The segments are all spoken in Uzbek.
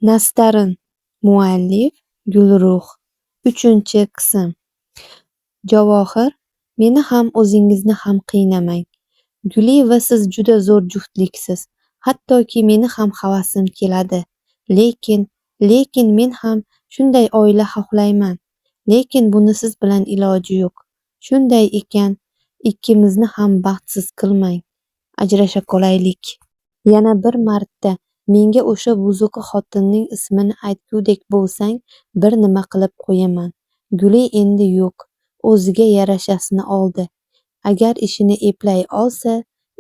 Nastarin. Muallif Gulruh. 3-qism. Javohir, meni ham o'zingizni ham qiynamang. Guli va siz juda zo'r juftliksiz. Hattoki meni ham havasim keladi. Lekin men ham shunday oila xohlayman. Lekin bunisiz bilan iloji yo'q. Shunday ekan, ikkimizni ham baxtsiz qilmang. Ajrasha qolaylik. Yana bir marta menga o'sha buzuqi xotinning ismini aytgudek bo'lsang, bir nima qilib qo'yaman. Guli endi yo'q, o'ziga yarashasini oldi. Agar ishini eplay olsa,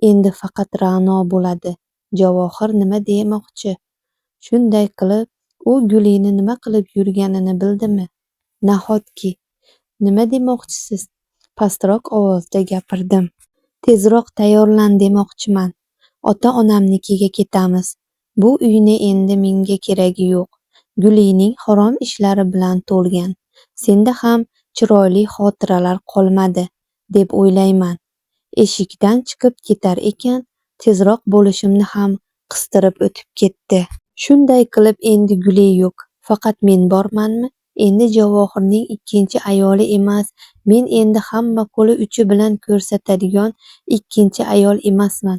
endi faqat Ra'no bo'ladi. Javohir nima demoqchi? Shunday qilib, u Gulini nima qilib yurganini bildimi? Nahotki, nima demoqchisiz? Pastroq ovozda gapirdim. Tezroq tayyorlan demoqchiman. Ota-onamnikiga ketamiz. Bu uyni endi menga keragi yo'q. Gulining harom ishlari bilan to'lgan. Senda ham chiroyli xotiralar qolmadi, deb o'ylayman. Eshikdan chiqib ketar ekan, tezroq bo'lishimni ham qistirib o'tib ketdi. Shunday qilib endi Guli yo'q. Faqat men bormanmi? Endi Javohirning ikkinchi ayoli emas, men endi hamma qo'li uchi bilan ko'rsatadigan ikkinchi ayol emasman.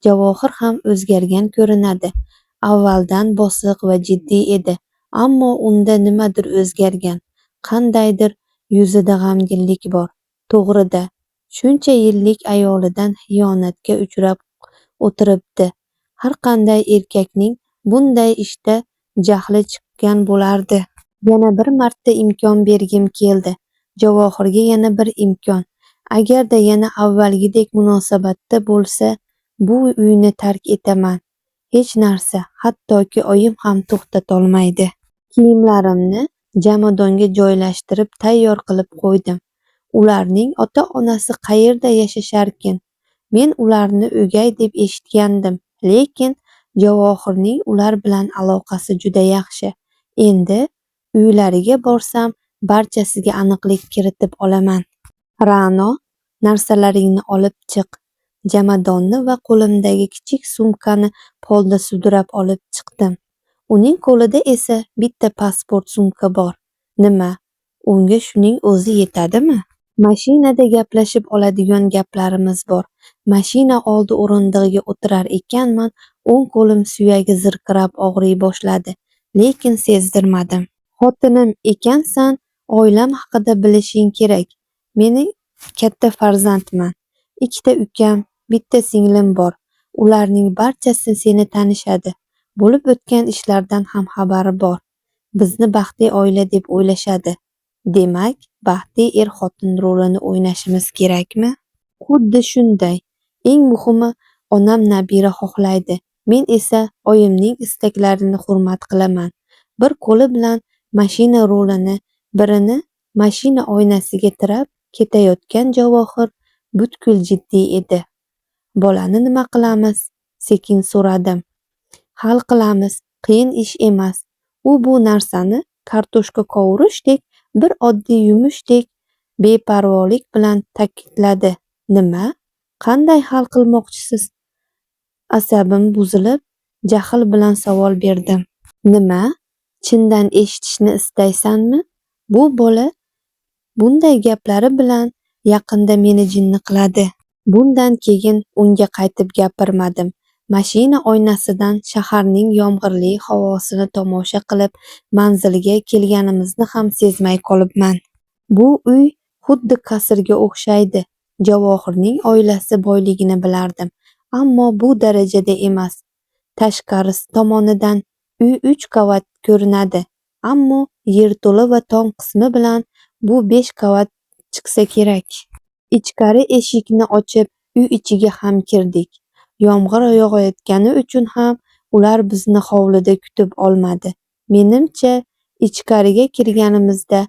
Javohir ham o'zgargan ko'rinadi. Avvaldan bosiq va jiddiy edi, ammo unda nimadir o'zgargan. Qandaydir yuzida g'amginlik bor. To'g'rida, shuncha yillik ayolidan xiyonatga uchrab o'tiribdi. Har qanday erkakning bunday ishda jahli chiqqan bo'lardi. Yana bir marta imkon bergim keldi. Javohirga yana bir imkon. Agarda yana avvalgidek munosabatda bo'lsa, bu uyni tark etaman. Hech narsa, hattoki oyim ham to'xtatolmaydi. Kiyimlarimni jomadonga joylashtirib tayyor qilib qo'ydim. Ularning ota-onasi qayerda yashasharkin? Men ularni o'gay deb eshitgandim, lekin Javohirning ular bilan aloqasi juda yaxshi. Endi uylariga borsam, barchasiga aniqlik kiritib olaman. Ra'no, narsalaringni olib chiq. Jomadonni va qo'limdagi kichik sumkani polda sudrab olib chiqdim. Uning qo'lida esa bitta pasport sumka bor. Nima? Unga shuning o'zi yetadimi? Mashinada gaplashib oladigan gaplarimiz bor. Mashina oldi o'rindig'iga o'tirar ekanman, o'ng qo'lim suyagi zirqirab og'riy boshladi, lekin sezdirmadim. Xotinim ekansan, oilam haqida bilishing kerak. Meni katta farzandman. 2 ukam, bitta singlim bor. Ularning barchasi seni tanishadi. Bo'lib o'tgan ishlardan ham xabari bor. Bizni baxtli oila deb o'ylashadi. Demak, baxtli er-xotin rolini o'ynashimiz kerakmi? Xuddi shunday. Eng muhimi, onam nabira xohlaydi. Men esa oyimning istaklarini hurmat qilaman. Bir qo'li bilan mashina rolini, birini mashina oynasiga tirab ketayotgan Javohir butkul jiddiy edi. Bolani nima qilamiz? Sekin so'radim. Hal qilamiz, qiyin ish emas. U bu narsani kartoshka qovurishdek, bir oddiy yumushdek beparvolik bilan ta'kidladi. Nima? Qanday hal qilmoqchisiz? Asabim buzilib, jahl bilan savol berdim. Nima? Chindan eshitishni istaysanmi? Bu bola bunday gaplari bilan yaqinda meni jinni qiladi. Bundan keyin unga qaytib gapirmadim. Mashina oynasidan shaharning yomg'irli havosini tomosha qilib, manzilga kelganimizni ham sezmay qolibman. Bu uy xuddi qasrga o'xshaydi. Javohirning oilasi boyligini bilardim, ammo bu darajada emas. Tashqarisi tomonidan uy 3 qavat ko'rinadi, ammo yerto'la va tom qismi bilan bu 5 qavat chiqsa kerak. Ichkari eshikni ochib, uy ichiga ham kirdik. Yomg'ir yog'ayotgani uchun ham ular bizni hovlida kutib olmadi. Menimcha, ichkariga kirganimizda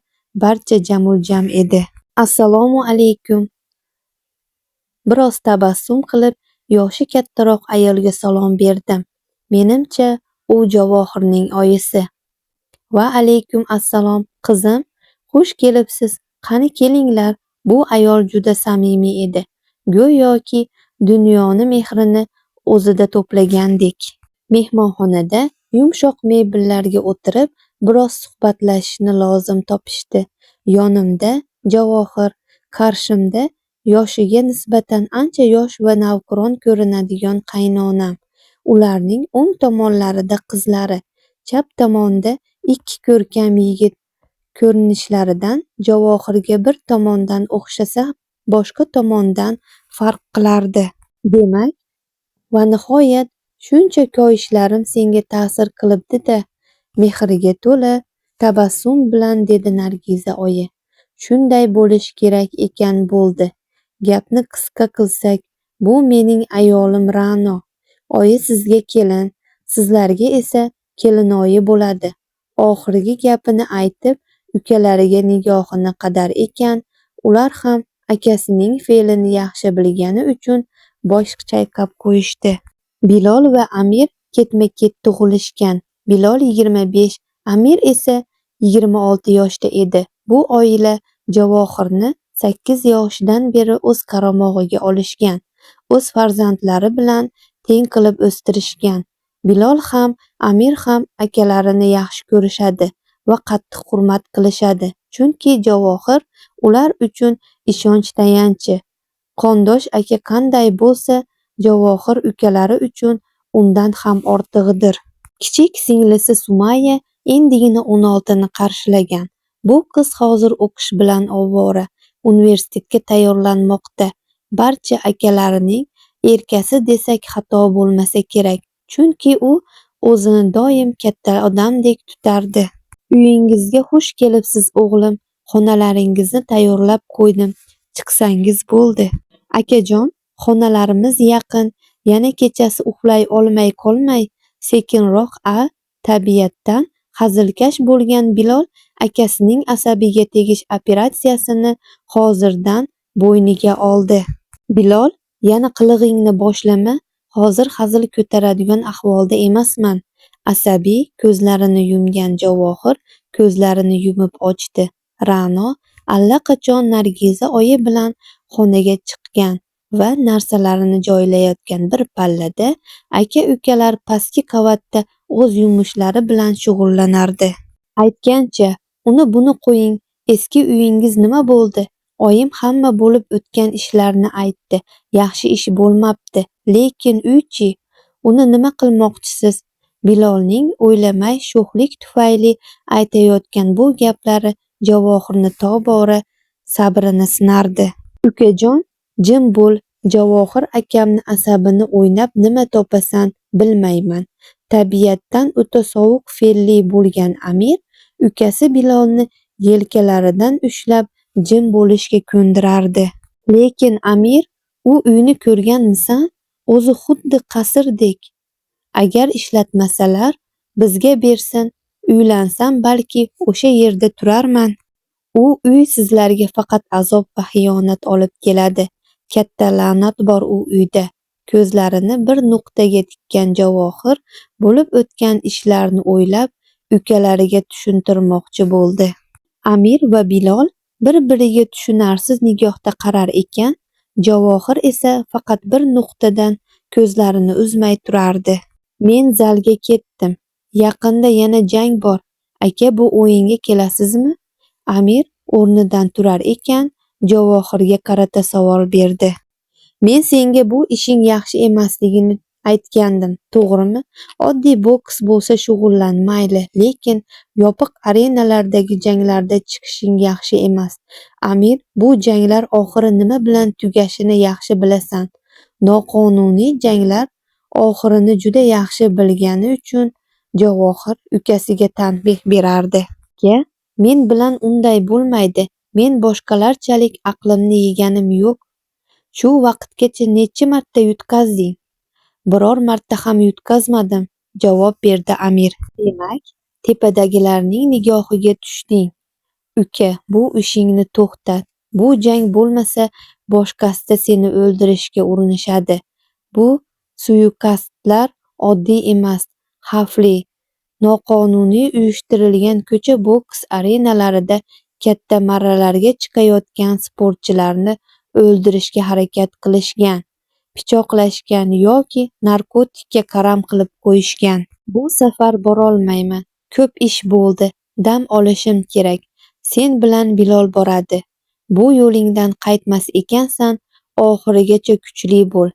barcha jamul-jam edi. Assalomu alaykum. Biroz tabassum qilib, yoshi kattaroq ayolga salom berdim. Menimcha, u Javohirning oyisi. Va alaykum assalom, qizim. Xush kelibsiz. Qani kelinglar. Bu ayol juda samimiy edi. Go'yoki dunyoni mehrini o'zida to'plagandek. Mehmonxonada Yumshoq mebellarga o'tirib, biroz suhbatlashishni lozim topishdi. Yonimda Javohir, qarshimda yoshiga nisbatan ancha yosh va navqiron ko'rinadigan qaynonam. Ularning o'ng tomonlarida qizlari, chap tomonda ikki ko'rkam yigit ko'rinishlaridan Javohirga bir tomondan o'xshasa, boshqa tomondan farq qilardi. Demak, va nihoyat shuncha koyishlarim senga ta'sir qilibdi-da, mehriga to'la tabassum bilan dedi Nargiza oyi. Shunday bo'lishi kerak ekan bo'ldi. Gapni qisqa qilsak, bu mening ayolim Ra'no. Oyi sizga kelin, sizlarga esa kelinoyi bo'ladi. Oxirgi gapini aytib, ukalariga nigohini qadar ekan, ular ham akasining fe'lini yaxshi bilgani uchun bosh chayqab qo'yishdi. Bilol va Amir ketma-ket tug'ilishgan. Bilol 25, Amir esa 26 yoshda edi. Bu oila Javohirni 8 yoshidan beri o'z qaramog'iga olishgan. O'z farzandlari bilan teng qilib o'stirishgan. Bilol ham, Amir ham akalarini yaxshi ko'rishadi va qattiq hurmat qilishadi. Chunki Javohir ular uchun ishonch tayanchi. Qondosh aka qanday bo'lsa, Javohir ukalari uchun undan ham ortig'idir. Kichik singlisi Sumaya endigina 16 ni qarshilagan. Bu qiz hozir o'qish bilan ovora, universitetga tayyorlanmoqda. Barcha akalarining erkasi desak xato bo'lmasa kerak, chunki u o'zini doim katta odamdek tutardi. Uyingizga xush kelibsiz o'g'lim, xonalaringizni tayyorlab qo'ydim, chiqsangiz bo'ldi. Akajon, xonalarimiz yaqin, yana kechasi uxlay olmay qolmay, sekinroq tabiatdan hazilkash bo'lgan Bilol akasining asabiga tegish operatsiyasini hozirdan bo'yniga oldi. Bilol, yana qilig'ingni boshlama, hozir hazil ko'taradigan ahvolda emasman. Asabiy ko'zlarini yumgan Javohir ko'zlarini yumib ochdi. Ra'no allaqachon Nargiza oyi bilan xonaga chiqqan va narsalarini joylayotgan bir pallada aka-ukalar pastki qavatda o'z yumushlari bilan shug'ullanardi. Aytgancha, uni buni qo'ying, eski uyingiz nima bo'ldi? Oyim hamma bo'lib o'tgan ishlarni aytdi. Yaxshi ish bo'lmabdi, lekin uychi, uni nima qilmoqchisiz? Bilolning o'ylamay sho'xlik tufayli aytayotgan bu gaplari Javohirni tobora sabrini sinardi. Ukajon, jim bo'l, Javohir akamni asabini o'ynab nima topasan bilmayman. Tabiatdan o'ta sovuq fe'lli bo'lgan Amir ukasi Bilolni yelkalaridan ushlab jim bo'lishga ko'ndirardi. Lekin Amir, u uyni ko'rganmisan? O'zi xuddi qasrdek. Agar ishlatmasalar, bizga bersin, uylansam balki o'sha yerda turarman. U uy sizlarga faqat azob va xiyonat olib keladi. Katta la'nat bor u uyda. Ko'zlarini bir nuqtaga tikkan Javohir bo'lib o'tgan ishlarni o'ylab, ukalariga tushuntirmoqchi bo'ldi. Amir va Bilol bir-biriga tushunarsiz nigohda qarar ekan, Javohir esa faqat bir nuqtadan ko'zlarini uzmay turardi. Men zalga ketdim. Yaqinda yana jang bor. Aka, bu o'yinga kelasizmi? Amir o'rnidan turar ekan, Javohirga qarata savol berdi. Men senga bu ishing yaxshi emasligini aytgandim, to'g'rimi? Oddiy boks bo'lsa shug'ullan, mayli, lekin yopiq arenalardagi janglarda chiqishing yaxshi emas. Amir, bu janglar oxiri nima bilan tugashini yaxshi bilasan. Noqonuniy janglar oxirini juda yaxshi bilgani uchun Javohir ukasiga tanbeh berardi. Aka, men bilan unday bo'lmaydi. Men boshqalarchalik aqlimni yeganim yo'q. Shu vaqtgacha necha marta yutqazding? Biror marta ham yutqazmadim, javob berdi Amir. Demak, tepadagilarning nigohiga tushding. Uka, bu ishingni to'xtat. Bu jang bo'lmasa, boshqasida seni o'ldirishga urinishadi. Bu suiqasdlar oddiy emas, xavfli. Noqonuniy uyushtirilgan ko'cha boks arenalarida katta marralarga chiqayotgan sportchilarni o'ldirishga harakat qilishgan. pichoqlashgan yoki narkotikka qaram qilib qo'yishgan. Bu safar borolmayman. Ko'p ish bo'ldi. Dam olishim kerak. Sen bilan Bilol boradi. Bu yo'lingdan qaytmas ekansan, oxirigacha kuchli bo'l.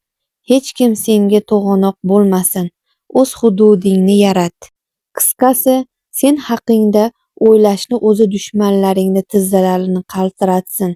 Hech kim senga to'g'anoq bo'lmasin. O'z hududingni yarat. Qisqasi, sen haqingda o'ylashni o'zi dushmanlaringni tizzalarini qaltiratsin.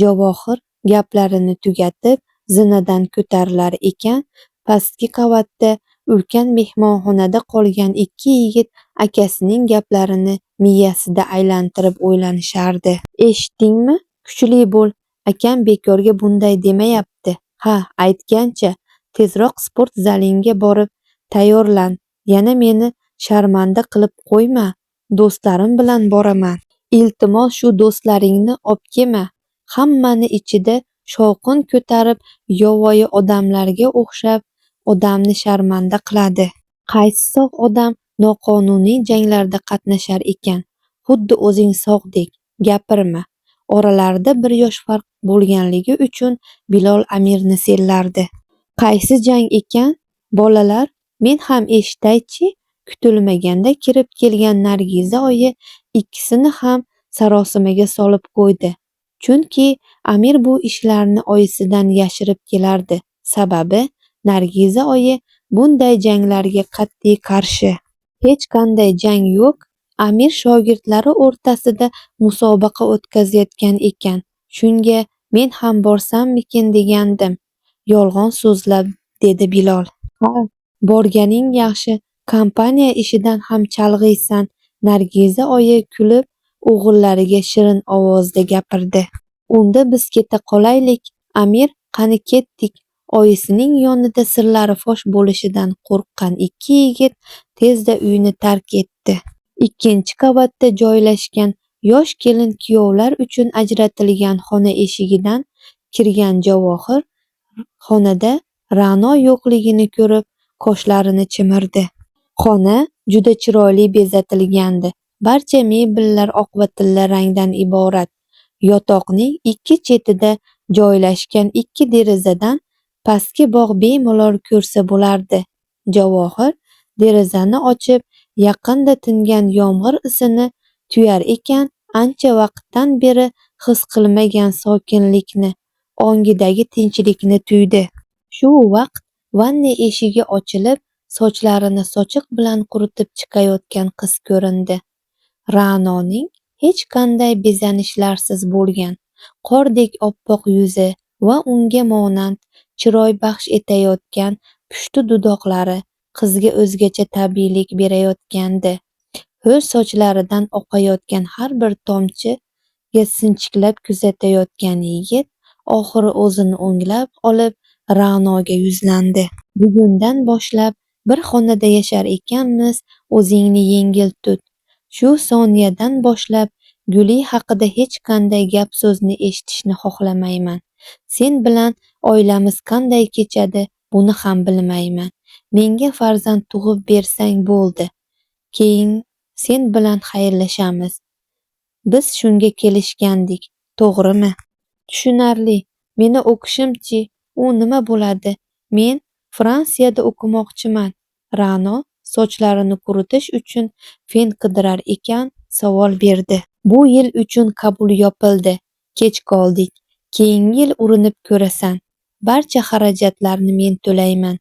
Javohir gaplarini tugatib, zinadan ko'tarilar ekan, pastki qavatda ulkan mehmonxonada qolgan ikki yigit akasining gaplarini miyasida aylantirib o'ylanishardi. Eshitdingmi? Kuchli bo'l. Akam bekorga bunday demayapti. Ha, aytgancha, tezroq sport zalingga borib tayyorlan. Yana meni sharmanda qilib qo'yma. Do'stlarim bilan boraman. Iltimos shu do'stlaringni obkema. Hammani ichida shovqin ko'tarib, yovvoyi odamlarga o'xshab odamni sharmanda qiladi. Qaysi sog' odam noqonuniy janglarda qatnashar ekan? Xuddi o'zing sog'dek. Gapirma. Oralarida 1 yosh farq bo'lganligi uchun Bilol Amirni sellardi. Qaysi jang ekan? Bolalar, men ham eshitaychi. Kutilmaganda kirib kelgan Nargiza oyi ikkisini ham sarosimaga solib qo'ydi. Chunki Amir bu ishlarni oyisidan yashirib kelardi. Sababi Nargiza oyi bunday janglarga qat'iy qarshi. Hech qanday jang yo'q. Amir shogirdlari o'rtasida musobaqa o'tkazayotgan ekan. Shunga men ham borsammikin degandim. Yolg'on so'zlab dedi Bilol. Ha, borganing yaxshi. Kompaniya ishidan ham chalg'iysan. Nargiza oyi kulib o'g'illariga shirin ovozda gapirdi. Unda biz keta qolaylik. Amir, qani ketdik. Oyisining yonida sirlari fosh bo'lishidan qo'rqqan ikki yigit tezda uyni tark etdi. Ikkinchi qavatda joylashgan yosh kelin kuyovlar uchun ajratilgan xona eshigidan kirgan Javohir xonada Ra'no yo'qligini ko'rib qoshlarini chimirdi. Xona juda chiroyli bezatilgandi. Barcha mebellar oq va tilla rangdan iborat. Yotoqning ikki chetida joylashgan ikki derazadan pastki bog' bemalol ko'rsa bo'lardi. Javohir derazani ochib, yaqinda tingan yomg'ir isini tuyar ekan, ancha vaqtdan beri his qilmagan sokinlikni, ongidagi tinchlikni tuydi. Shu vaqt vanna eshigi ochilib, sochlarini sochiq bilan quritib chiqayotgan qiz ko'rindi. Ra'noning hech qanday bezanishlarsiz bo'lgan qordek oppoq yuzi va unga monand chiroy baxsh etayotgan pushti dudoqlari qizga o'zgacha tabiiylik berayotgandi. Ho'l sochlaridan oqayotgan har bir tomchiga sinchiklab kuzatayotgan yigit oxiri o'zini o'nglab olib Ra'noga yuzlandi. Bugundan boshlab bir xonada yashar ekanmiz, o'zingni yengil tut. Shu soniyadan boshlab Guli haqida hech qanday gap so'zni eshitishni xohlamayman. Sen bilan oilamiz qanday kechadi, buni ham bilmayman. Menga farzand tug'ib bersang bo'ldi. Keyin sen bilan xayrlashamiz. Biz shunga kelishgandik, to'g'rimi? Tushunarli. Meni o'qishimchi, u nima bo'ladi? Men Fransiyada o'qimoqchiman. Ra'no sochlarini quritish uchun fen qidirar ekan savol berdi. Bu yil uchun qabul yopildi. Kech qoldik. Keyingi yil urinib ko'rasan. Barcha xarajatlarni men to'layman.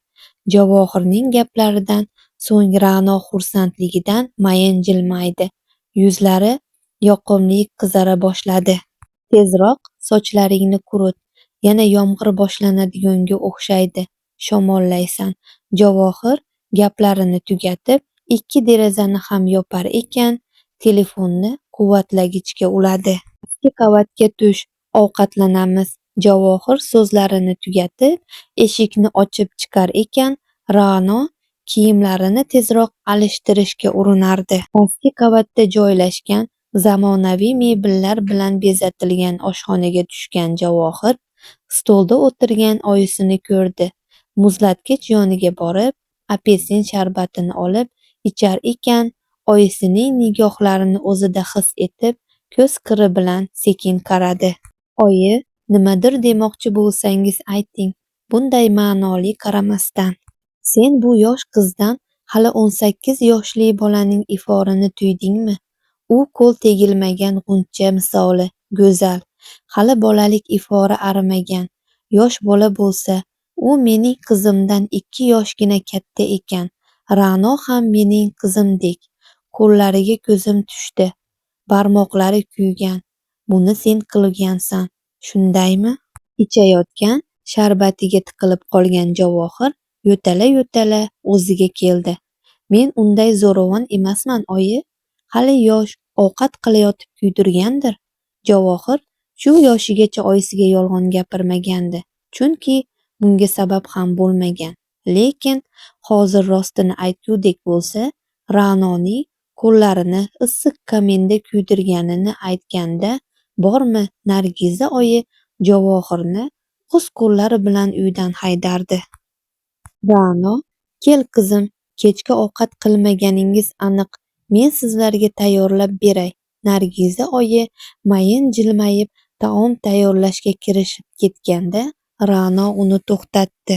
Javohirning gaplaridan so'ng Ra'no xursandligidan mayin jilmaydi. Yuzlari yoqimli qizara boshladi. Tezroq sochlaringni qurit. Yana yomg'ir boshlanadiganga o'xshaydi. Shamollaysan. Javohir gaplarini tugatib, ikki derazani ham yopar ekan, telefonni quvvatlagichga uladi. Ikki qavatga tush, ovqatlanamiz. Javohir so'zlarini tugatib, eshikni ochib chiqar ekan, Ra'no kiyimlarini tezroq alishtirishga urinardi. Pastki qavatda joylashgan zamonaviy mebellar bilan bezatilgan oshxonaga tushgan Javohir stolda o'tirgan oyisini ko'rdi. Muzlatgich yoniga borib, apelsin sharbatini olib ichar ekan, oyisining nigohlarini o'zida his etib, ko'z qiri bilan sekin qaradi. Oyi, nimadir demoqchi bo'lsangiz ayting. bunday ma'noli qaramasdan. Sen bu yosh qizdan hali 18 yoshli bolaning iforini tuydingmi? U qo'l tegilmagan g'uncha misoli, go'zal, hali bolalik ifori arimagan. Yosh bola bo'lsa, u mening qizimdan 2 yoshgina katta ekan. Ra'no ham mening qizimdek. Qo'llariga ko'zim tushdi. Barmoqlari kuygan. Buni sen qilgansan, shundaymi? Ichayotgan sharbatiga tiqilib qolgan Javohir yo'tala-yo'tala o'ziga keldi. Men unday zo'ravon emasman, oyi. Hali yosh, ovqat qilayotib kuydirgandir. Javohir shu yoshigacha oyisiga yolg'on gapirmagandi, chunki bunga sabab ham bo'lmagan. Lekin hozir rostini aytgudek bo'lsa, Ra'noning qo'llarini issiq kaminda kuydirganini aytganda bormi, Nargiza oyi Javohirni o'z qo'llari bilan uydan haydardi. Ra'no, kel qizim, kechki ovqat qilmaganingiz aniq. Men sizlarga tayyorlab beray. Nargiza oyi mayin jilmayib taom tayyorlashga kirishib ketganda Ra'no uni to'xtatdi.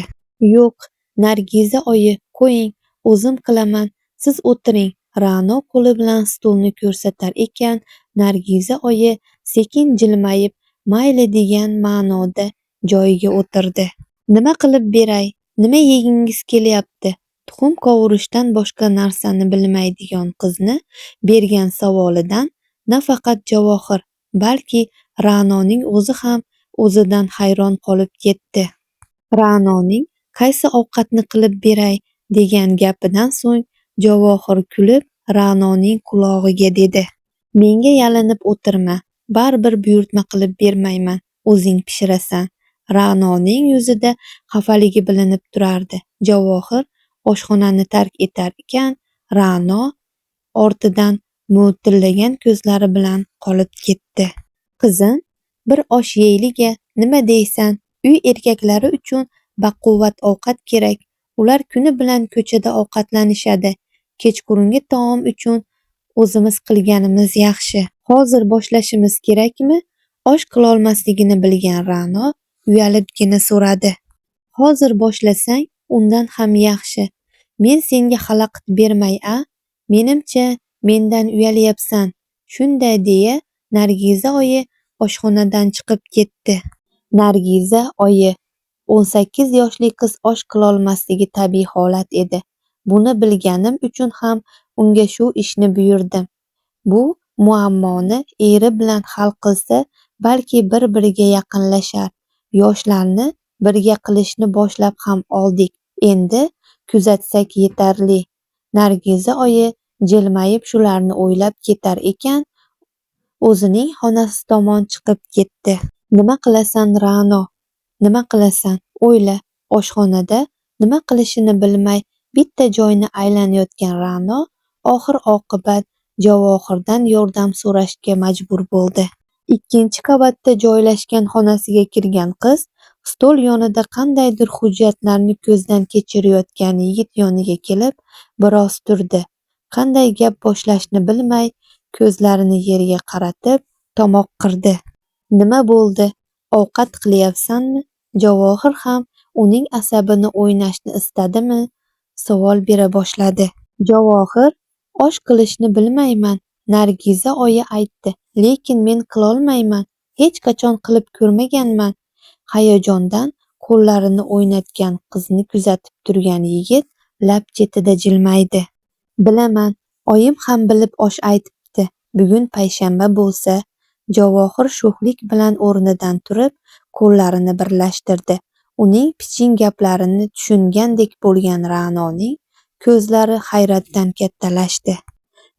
Yo'q, Nargiza oyi, qo'ying, o'zim qilaman. Siz o'tiring. Ra'no qo'li bilan stulni ko'rsatar ekan, Nargiza oyi sekin jilmayib mayli degan ma'noda joyiga o'tirdi. Nima qilib beray? Nima yegingiz kelyapti? Tuxum qovurishdan boshqa narsani bilmaydigan qizni bergan savolidan nafaqat Javohir, balki Ra'noning o'zi ham o'zidan hayron qolib ketdi. Ra'noning qaysi ovqatni qilib beray degan gapidan so'ng Javohir kulib Ra'noning qulog'iga dedi: Menga yalinib o'tirma, baribir buyurtma qilib bermayman, o'zing pishirasan. Ra'noning yuzida xafaligi bilinib turardi. Javohir oshxonani tark etar ekan, Ra'no ortidan mo'ltillagan ko'zlari bilan qolib ketdi. Qizim, bir osh yeyliga, nima deysan? Uy erkaklari uchun baquvvat ovqat kerak. Ular kuni bilan ko'chada ovqatlanishadi. Kechqurungi taom uchun o'zimiz qilganimiz yaxshi. Hozir boshlashimiz kerakmi? Osh qilolmasligini bilgan Ra'no uyalibgina so'radi. Hozir boshlasang, undan ham yaxshi. Men senga xalaqit bermay-a? Menimcha, mendan uyalyapsan. Shunday deya Nargiza oyi oshxonadan chiqib ketdi. Nargiza oyi, 18 yoshli qiz osh qilolmasligi tabiiy holat edi. Buni bilganim uchun ham unga shu ishni buyurdim. Bu muammoni eri bilan hal qilsa, balki bir-biriga yaqinlashar. Yoshlarni birga qilishni boshlab ham oldik. Endi kuzatsak yetarli. Nargiza oyi jilmayib shularni o'ylab ketar ekan, o'zining xonasi tomon chiqib ketdi. Nima qilasan, Ra'no? Nima qilasan? O'yla. Oshxonada nima qilishini bilmay bitta joyni aylanayotgan Ra'no oxir-oqibat Javohirdan yordam so'rashga majbur bo'ldi. Ikkinchi qavatda joylashgan xonasiga kirgan qiz stol yonida qandaydir hujjatlarni ko'zdan kechirayotgan yigit yoniga kelib biroz turdi. Qanday gap boshlashni bilmay, ko'zlarini yerga qaratib, tomoq qirdi. Nima bo'ldi? Ovqat qilyapsanmi? Javohir ham uning asabini o'ynashni istadimi? Savol bera boshladi. Javohir, osh qilishni bilmayman, Nargiza oyi aytdi, lekin men qilolmayman, hech qachon qilib ko'rmaganman. Hayajondan qo'llarini o'ynatgan qizni kuzatib turgan yigit lab chetida jilmaydi. Bilaman, oyim ham bilib osh aytibdi. Bugun payshanba bo'lsa. Javohir sho'xlik bilan o'rnidan turib, qo'llarini birlashtirdi. Uning piching gaplarini tushungandek bo'lgan Ra'noning ko'zlari hayratdan kattalashdi.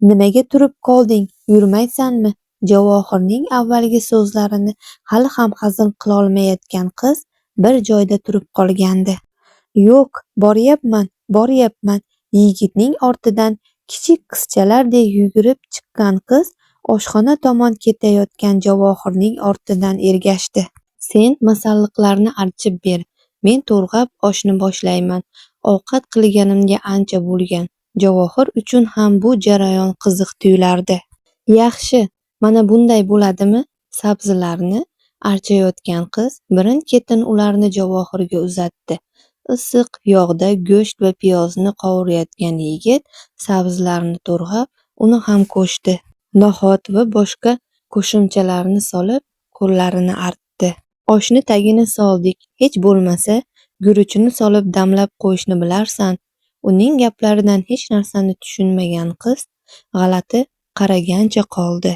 Nimaga turib qolding? Yurmaysanmi? Javohirning avvalgi so'zlarini hali ham hazm qilolmayotgan qiz bir joyda turib qolgandi. Yo'q, boryapman. Yigitning ortidan kichik qizchalardek yugurib chiqqan qiz oshxona tomon ketayotgan Javohirning ortidan ergashdi. Sen masalliqlarni archib ber. Men to'rg'ab oshni boshlayman. Ovqat qilganimga ancha bo'lgan. Javohir uchun ham bu jarayon qiziq tuyulardi. Yaxshi, mana bunday bo'ladimi? Sabzilarni Archayotgan qiz birin-ketin ularni Javohirga uzatdi. Issiq yog'da go'sht va piyozni qovurayotgan yigit sabzilarni to'rg'ab, uni ham qo'shdi. No'xat va boshqa qo'shimchalarni solib, qo'llarini artdi. Oshni tagini soldik, hech bo'lmasa guruchini solib damlab qo'yishni bilarsan. Uning gaplaridan hech narsani tushunmagan qiz g'alati qaragancha qoldi.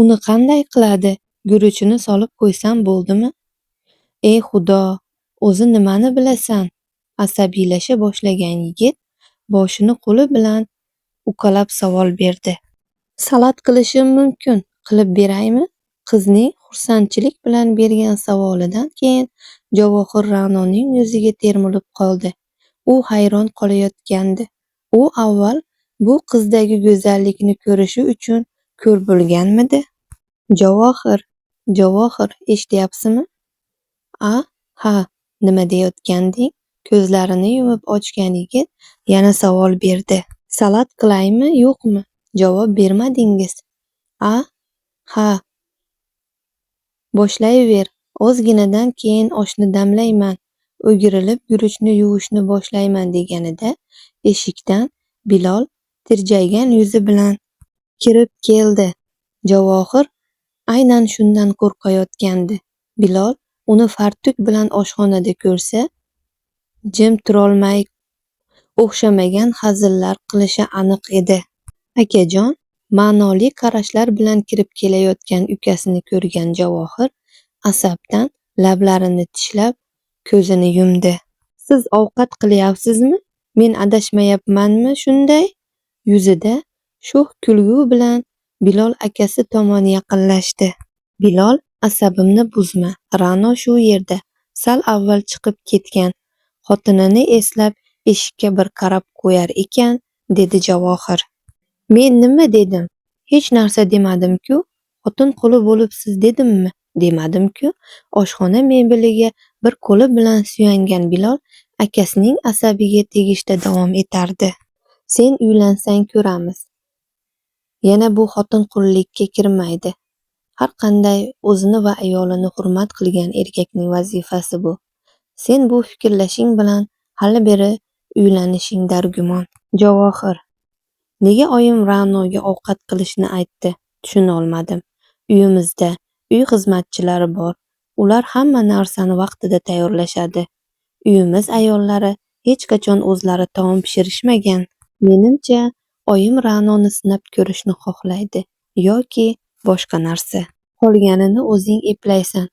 Uni qanday qiladi? Guruchini solib qo'ysam bo'ldimi? Ey Xudo, o'zi nimani bilasan? Asabiylasha boshlagan yigit boshini qo'li bilan uqalab savol berdi. Salat qilishim mumkin, qilib beraymi? Qizning xursandchilik bilan bergan savolidan keyin Javohir Ra'noning yuziga termilib qoldi. U hayron qolayotgandi. U avval bu qizdagi go'zallikni ko'rishi uchun ko'r bo'lganmidi? Javohir, eshityapsizmi? Ha, nima deyotganding? Ko'zlarini yumib ochgan yigit yana savol berdi. Salat qilaymi, yo'qmi? Javob bermadingiz. Ha. Boshlayver. Ozginadan keyin oshni damlayman. O'girilib guruchni yuvishni boshlayman deganida eshikdan Bilol tirjaygan yuzi bilan kirib keldi. Javohir aynan shundan qo'rqayotgandi. Bilol uni fartuk bilan oshxonada ko'rsa, jim turolmay o'xshamagan hazillar qilishi aniq edi. Akajon, ma'noli qarashlar bilan kirib kelayotgan ukasini ko'rgan Javohir asabdan lablarini tishlab ko'zini yumdi. Siz ovqat qilyapsizmi? Men adashmayapmanmi shunday? Yuzida sho'x kulgu bilan Bilol akasi tomon yaqinlashdi. Bilol, asabimni buzma. Ra'no shu yerda sal avval chiqib ketgan. Xotinini eslab eshikka bir qarab qo'yar ekan, dedi Javohir. Men nima dedim? Hech narsa demadim-ku. Xotin qo'li bo'libsiz dedimmi? Demadim-ku. Oshxona mebeliga bir qo'li bilan suyangan Bilol akasining asabiga tegishda davom etardi. Sen uylansang ko'ramiz. Yana bu xotin qullikka kirmaydi. Har qanday o'zini va ayolini hurmat qilgan erkakning vazifasi bu. Sen bu fikrlashing bilan hali beri uylanishing dargumon. Javohir, nega oyim Ra'noga ovqat qilishni aytdi? Tushuna olmadim. Uyimizda uy xizmatchilari bor. Ular hamma narsani vaqtida tayyorlashadi. Uyimiz ayollari hech qachon o'zlari taom pishirishmagan. Menimcha, oyim Ra'noni sinab ko'rishni xohlaydi yoki boshqa narsa. Qolganini o'zing eplaysan.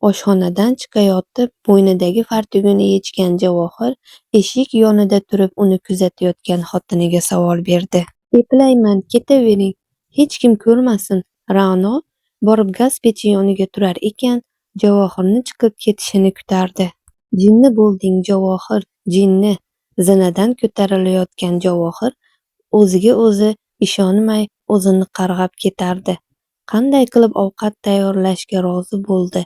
Oshxonadan chiqayotib bo'ynidagi fartugini yechgan Javohir eshik yonida turib uni kuzatayotgan xotiniga savol berdi. Eplayman, ketavering. Hech kim ko'rmasin. Ra'no borib gaz pechi yoniga turar ekan, Javohirni chiqib ketishini kutardi. Jinni bo'lding, Javohir, jinni. Zinadan ko'tarilayotgan Javohir o'ziga o'zi ishonmay o'zini qarg'ab ketardi. Qanday qilib ovqat tayyorlashga rozi bo'ldi?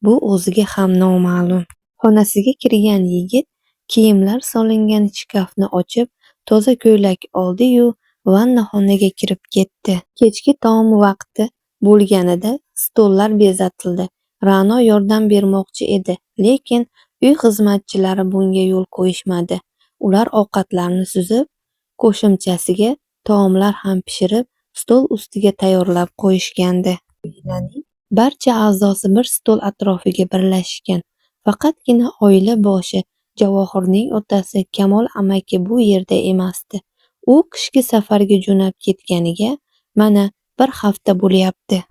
Bu o'ziga ham noma'lum. Xonasiga kirgan yigit kiyimlar solingan shkafni ochib, toza ko'ylak oldi-yu vannaxonaga kirib ketdi. Kechki taom vaqti bo'lganida stollar bezatildi. Ra'no yordam bermoqchi edi, lekin uy xizmatchilari bunga yo'l qo'yishmadi. Ular ovqatlarni suzib, qo'shimchasiga taomlar ham pishirib, stol ustiga tayyorlab qo'yishgandi. Oilaning barcha a'zosi bir stol atrofiga birlashgan. Faqatgina oila boshi Javohirning otasi Kamol amaki bu yerda emasdi. U qishki safarga jo'nab ketganiga mana bir hafta bo'lyapti.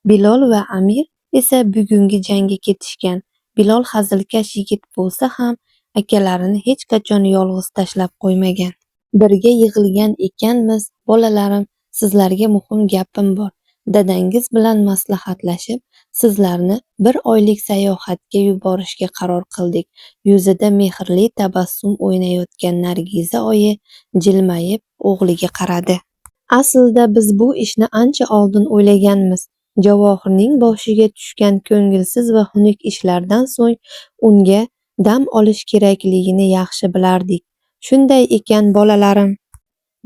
Bilol va Amir esa bugungi jangga ketishgan. Bilol hazilkash yigit bo'lsa ham akalarini hech qachon yolg'iz tashlab qo'ymagan. Birga yig'ilgan ekanmiz, bolalarim, sizlarga muhim gapim bor. Dadangiz bilan maslahatlashib, sizlarni bir oylik sayohatga yuborishga qaror qildik. Yuzida mehrli tabassum o'ynayotgan Nargiza oyi jilmayib o'g'liga qaradi. Aslida biz bu ishni ancha oldin o'ylaganmiz. Javohirning boshiga tushgan ko'ngilsiz va xunuk ishlardan so'ng unga dam olish kerakligini yaxshi bilardik. Shunday ekan, bolalarim,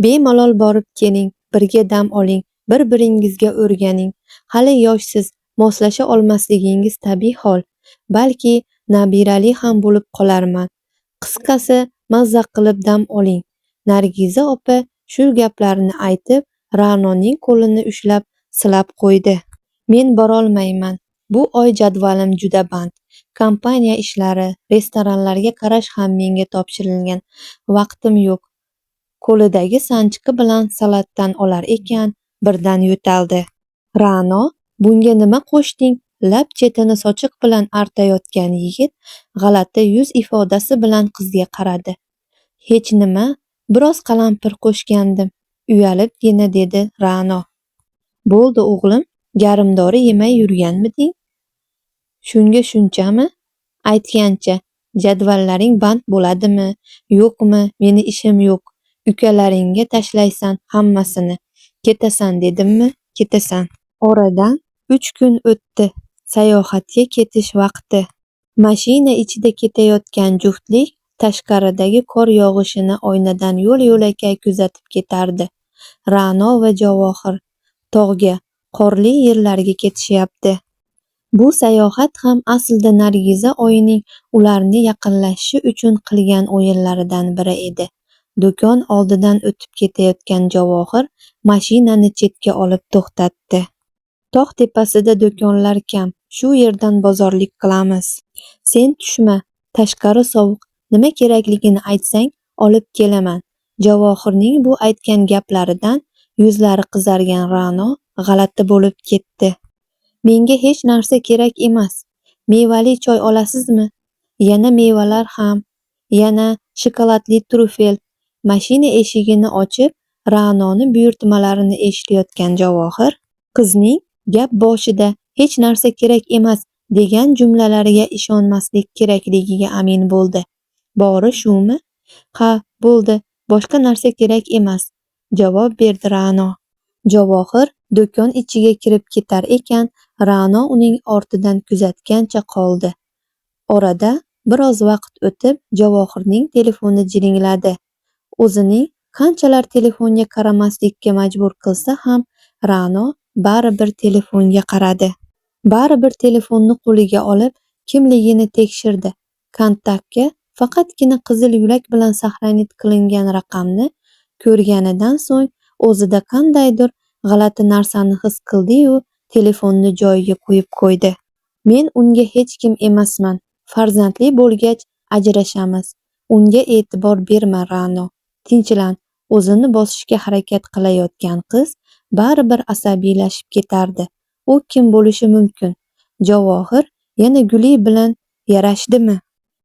bemalol borib keling, birga dam oling, bir-biringizga o'rganing. Hali yoshsiz, moslasha olmasligingiz tabiiy hol. Balki nabirali ham bo'lib qolarman. Qisqasi, mazza qilib dam oling. Nargiza opa shu gaplarni aytib, Ra'noning qo'lini ushlab silab qo'ydi. Men borolmayman. Bu oy jadvalim juda band. Kompaniya ishlari, restoranlarga qarash ham menga topshirilgan. Vaqtim yo'q. Qo'lidagi sanchqi bilan salatdan olar ekan, birdan yo'taldi. Ra'no, bunga nima qo'shding? Lab chetini sochiq bilan artayotgan yigit g'alati yuz ifodasi bilan qizga qaradi. Hech nima, biroz qalampir qo'shgandim. Uyalibgina dedi Ra'no. Bo'ldi o'g'lim, garimdori yemay yurganmiding? Shunga shunchami? Aytgancha, jadvallaring band bo'ladimi, yo'qmi, meni ishim yo'q. Ukalaringga tashlaysan hammasini. Ketasan dedimmi? Ketasan. Oradan 3 kun o'tdi. Sayohatga ketish vaqti. Mashina ichida ketayotgan juftlik tashqaridagi qor yog'ishini oynadan yo'l-yo'lakay kuzatib ketardi. Ra'no va Javohir tog'ga, qorli yerlarga ketishyapti. Bu sayohat ham aslida Nargiza oyining ularni yaqinlashishi uchun qilgan o'yinlaridan biri edi. Do'kon oldidan o'tib ketayotgan Javohir mashinani chetga olib to'xtatdi. Tog' tepasida do'konlar kam, shu yerdan bozorlik qilamiz. Sen tushma, tashqari sovuq, nima kerakligini aytsang, olib kelaman. Javohirning bu aytgan gaplaridan yuzlari qizargan Ra'no g'alati bo'lib ketdi. Menga hech narsa kerak emas. Mevali choy olasizmi? Yana mevalar ham, yana shokoladli trufel. Mashina eshigini ochib, Ra'noning buyurtmalarini eshitayotgan Javohir qizning gap boshida hech narsa kerak emas degan jumlalariga ishonmaslik kerakligiga amin bo'ldi. Bori shumi? Ha, bo'ldi, boshqa narsa kerak emas, javob berdi Ra'no. Javohir do'kon ichiga kirib ketar ekan, Ra'no uning ortidan kuzatgancha qoldi. Orada biroz vaqt o'tib, Javohirning telefoni jiringladi. O'zining qanchalar telefonga qaramaslikka majbur qilsa ham, Ra'no baribir telefonga qaradi. Baribir telefonni qo'liga olib, kimligini tekshirdi. Kontaktga faqatgina qizil yo'lak bilan saqlanib qilingan raqamni ko'rganidan so'ng o'zida qandaydir g'alati narsani his qildi-yu, telefonni joyiga qo'yib qo'ydi. Men unga hech kim emasman. Farzandli bo'lgach ajrashamiz. Unga e'tibor berma, Ra'no. Tinchlan. O'zini bosishga harakat qilayotgan qiz baribir asabiylashib ketardi. U kim bo'lishi mumkin? Javohir yana Guli bilan yarashdimi?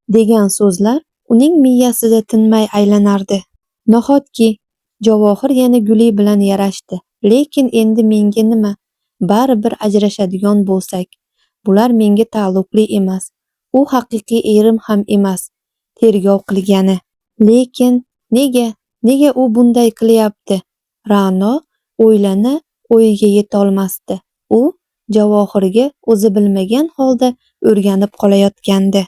Degan so'zlar uning miyasida tinmay aylanardi. Nahotki Javohir yana Guli bilan yarashdi. Lekin endi menga nima? Baribir ajrashadigan bo'lsak, bular menga taalluqli emas. U haqiqiy erim ham emas. Tergov qilgani. Lekin nega u bunday qilyapti? Ra'no o'ylana o'yiga yetolmasdi. U Javohirga o'zi bilmagan holda o'rganib qolayotgandi.